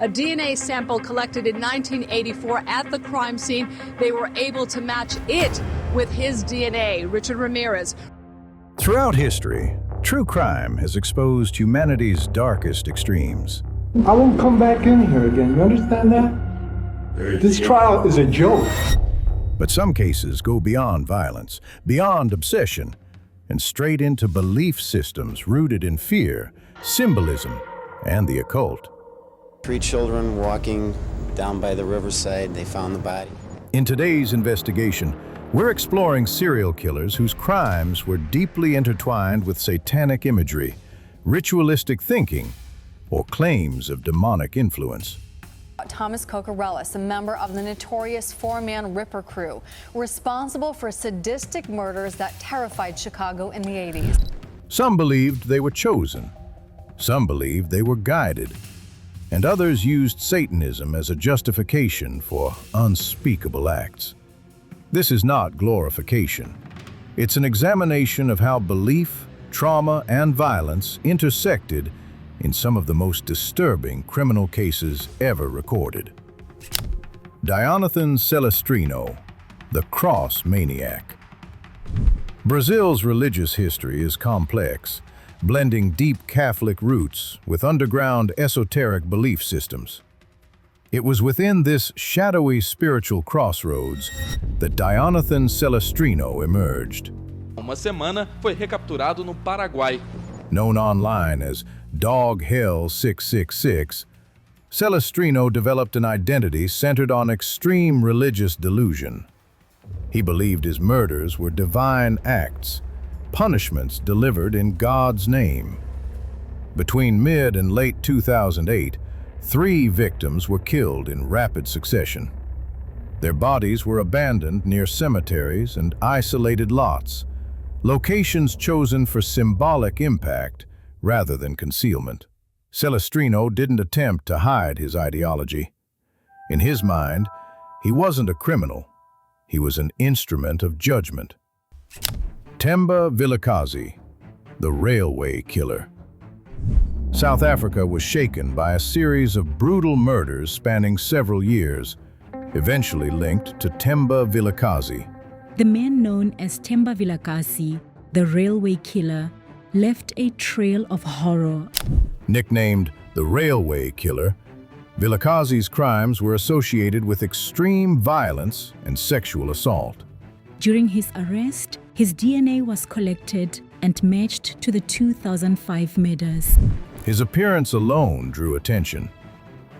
A DNA sample collected in 1984 at the crime scene, they were able to match it with his DNA. Richard Ramirez. Throughout history, true crime has exposed humanity's darkest extremes. I won't come back in here again, you understand that? This trial is a joke. But some cases go beyond violence, beyond obsession, and straight into belief systems rooted in fear, symbolism, and the occult. 3 children walking down by the riverside, they found the body. In today's investigation, we're exploring serial killers whose crimes were deeply intertwined with satanic imagery, ritualistic thinking, or claims of demonic influence. Thomas Cocarellis, a member of the notorious 4-man Ripper crew, responsible for sadistic murders that terrified Chicago in the 80s. Some believed they were chosen, some believed they were guided, and others used Satanism as a justification for unspeakable acts. This is not glorification. It's an examination of how belief, trauma, and violence intersected in some of the most disturbing criminal cases ever recorded. Dionathan Celestrino, the Cross Maniac. Brazil's religious history is complex, blending deep Catholic roots with underground esoteric belief systems. It was within this shadowy spiritual crossroads that Dionathan Celestrino emerged. Uma semana foi recapturado no Paraguai. Known online as Dog Hell 666, Celestrino developed an identity centered on extreme religious delusion. He believed his murders were divine acts, punishments delivered in God's name. Between mid and late 2008, 3 victims were killed in rapid succession. Their bodies were abandoned near cemeteries and isolated lots, locations chosen for symbolic impact rather than concealment. Celestrino didn't attempt to hide his ideology. In his mind, he wasn't a criminal. He was an instrument of judgment. Themba Vilakazi, the railway killer. South Africa was shaken by a series of brutal murders spanning several years, eventually linked to Themba Vilakazi. The man known as Themba Vilakazi, the railway killer, left a trail of horror. Nicknamed the Railway Killer, Vilakazi's crimes were associated with extreme violence and sexual assault. During his arrest, his DNA was collected and matched to the 2005 murders. His appearance alone drew attention.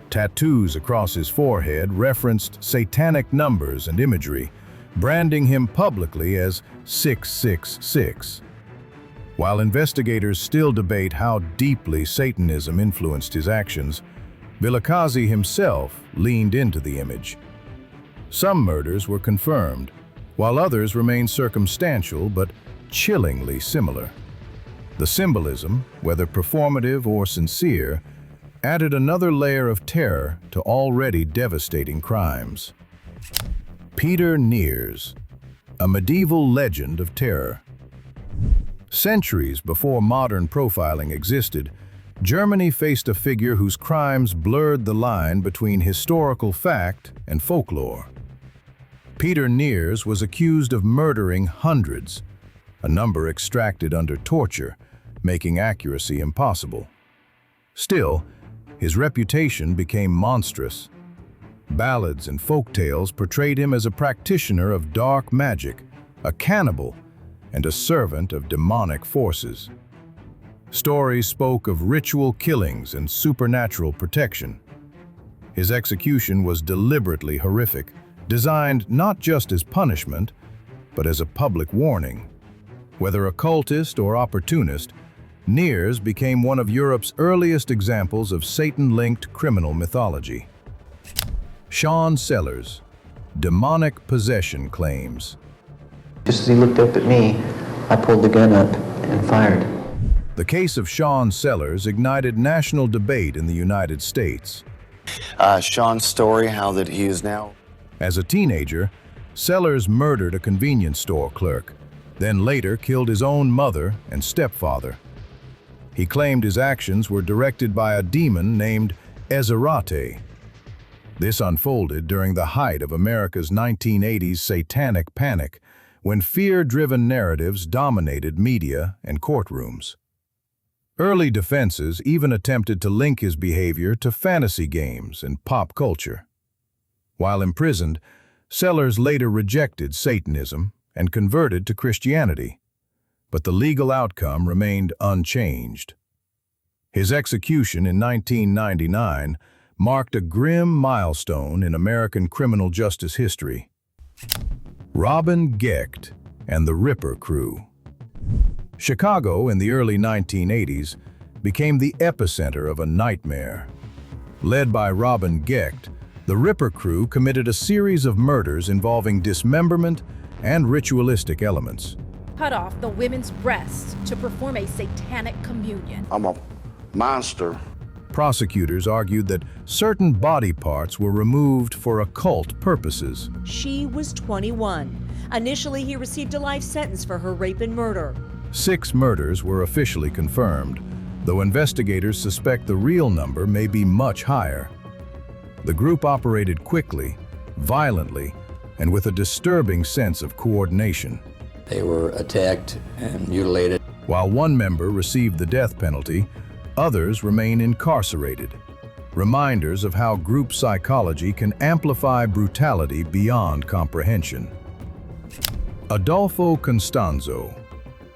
Tattoos across his forehead referenced satanic numbers and imagery, branding him publicly as 666. While investigators still debate how deeply Satanism influenced his actions, Vilakazi himself leaned into the image. Some murders were confirmed, while others remained circumstantial but chillingly similar. The symbolism, whether performative or sincere, added another layer of terror to already devastating crimes. Peter Neers, a medieval legend of terror. Centuries before modern profiling existed, Germany faced a figure whose crimes blurred the line between historical fact and folklore. Peter Neers was accused of murdering hundreds, a number extracted under torture, making accuracy impossible. Still, his reputation became monstrous. Ballads and folktales portrayed him as a practitioner of dark magic, a cannibal, and a servant of demonic forces. Stories spoke of ritual killings and supernatural protection. His execution was deliberately horrific, designed not just as punishment, but as a public warning. Whether occultist or opportunist, Neers became one of Europe's earliest examples of Satan-linked criminal mythology. Sean Sellers, demonic possession claims. Just as he looked up at me, I pulled the gun up and fired. The case of Sean Sellers ignited national debate in the United States. Sean's story, how that he is now... As a teenager, Sellers murdered a convenience store clerk, then later killed his own mother and stepfather. He claimed his actions were directed by a demon named Ezerate. This unfolded during the height of America's 1980s satanic panic, when fear-driven narratives dominated media and courtrooms. Early defenses even attempted to link his behavior to fantasy games and pop culture. While imprisoned, Sellers later rejected Satanism and converted to Christianity, but the legal outcome remained unchanged. His execution in 1999 marked a grim milestone in American criminal justice history. Robin Gecht and the Ripper Crew. Chicago in the early 1980s became the epicenter of a nightmare. Led by Robin Gecht, the Ripper Crew committed a series of murders involving dismemberment and ritualistic elements. Cut off the women's breasts to perform a satanic communion. I'm a monster. Prosecutors argued that certain body parts were removed for occult purposes. She was 21. Initially, he received a life sentence for her rape and murder. 6 murders were officially confirmed, though investigators suspect the real number may be much higher. The group operated quickly, violently, and with a disturbing sense of coordination. They were attacked and mutilated. While one member received the death penalty, others remain incarcerated. Reminders of how group psychology can amplify brutality beyond comprehension. Adolfo Constanzo,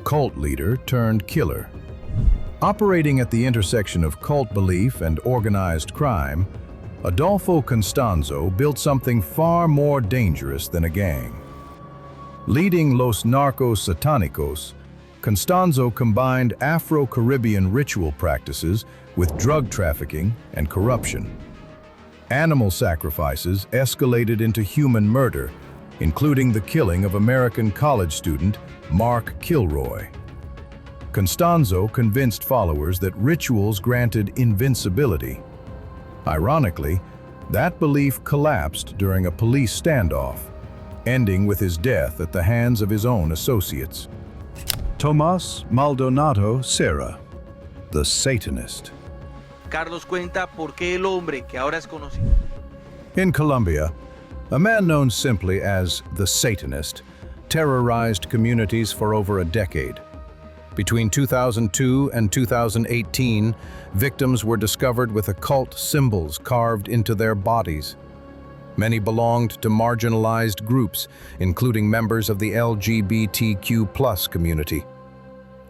cult leader turned killer. Operating at the intersection of cult belief and organized crime, Adolfo Constanzo built something far more dangerous than a gang. Leading Los Narcos Satánicos, Constanzo combined Afro-Caribbean ritual practices with drug trafficking and corruption. Animal sacrifices escalated into human murder, including the killing of American college student Mark Kilroy. Constanzo convinced followers that rituals granted invincibility. Ironically, that belief collapsed during a police standoff, ending with his death at the hands of his own associates. Tomás Maldonado Serra, the Satanist. Carlos cuenta por qué el hombre que ahora es conocido. In Colombia, a man known simply as the Satanist terrorized communities for over a decade. Between 2002 and 2018, victims were discovered with occult symbols carved into their bodies. Many belonged to marginalized groups, including members of the LGBTQ+ community.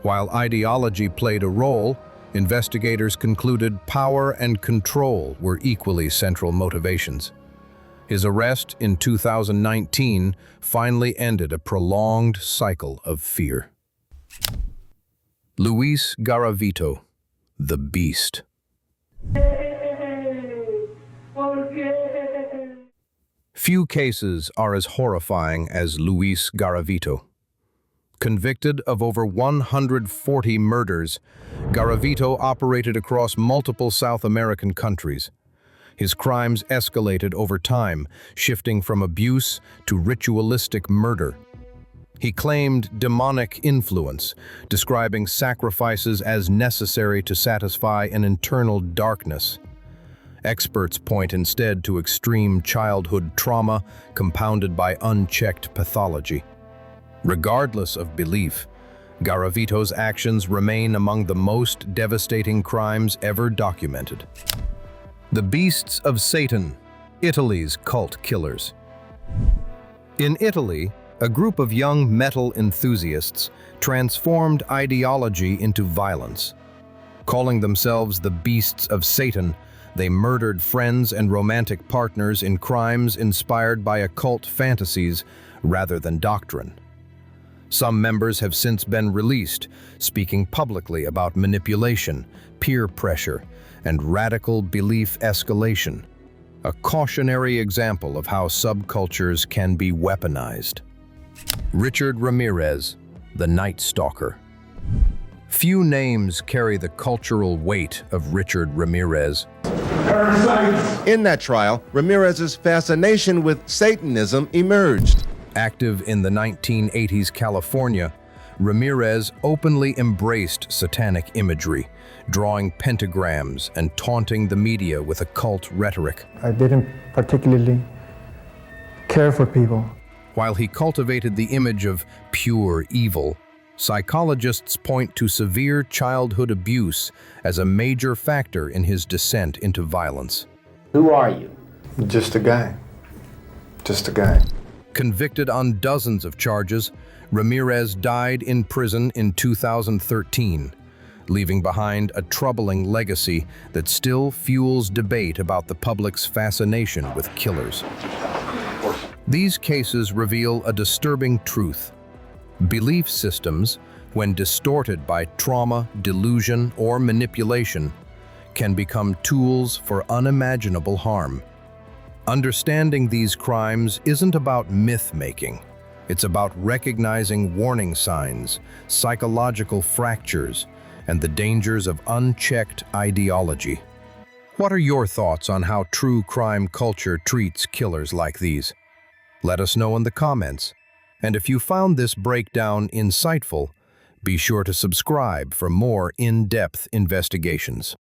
While ideology played a role, investigators concluded power and control were equally central motivations. His arrest in 2019 finally ended a prolonged cycle of fear. Luis Garavito, the Beast. Few cases are as horrifying as Luis Garavito. Convicted of over 140 murders, Garavito operated across multiple South American countries. His crimes escalated over time, shifting from abuse to ritualistic murder. He claimed demonic influence, describing sacrifices as necessary to satisfy an internal darkness. Experts point instead to extreme childhood trauma compounded by unchecked pathology. Regardless of belief, Garavito's actions remain among the most devastating crimes ever documented. The Beasts of Satan, Italy's cult killers. In Italy, a group of young metal enthusiasts transformed ideology into violence. Calling themselves the Beasts of Satan, they murdered friends and romantic partners in crimes inspired by occult fantasies rather than doctrine. Some members have since been released, speaking publicly about manipulation, peer pressure, and radical belief escalation, a cautionary example of how subcultures can be weaponized. Richard Ramirez, the Night Stalker. Few names carry the cultural weight of Richard Ramirez. In that trial, Ramirez's fascination with Satanism emerged. Active in the 1980s California, Ramirez openly embraced satanic imagery, drawing pentagrams and taunting the media with occult rhetoric. I didn't particularly care for people. While he cultivated the image of pure evil, psychologists point to severe childhood abuse as a major factor in his descent into violence. Who are you? Just a guy. Just a guy. Convicted on dozens of charges, Ramirez died in prison in 2013, leaving behind a troubling legacy that still fuels debate about the public's fascination with killers. These cases reveal a disturbing truth. Belief systems, when distorted by trauma, delusion, or manipulation, can become tools for unimaginable harm. Understanding these crimes isn't about myth-making. It's about recognizing warning signs, psychological fractures, and the dangers of unchecked ideology. What are your thoughts on how true crime culture treats killers like these? Let us know in the comments. And if you found this breakdown insightful, be sure to subscribe for more in-depth investigations.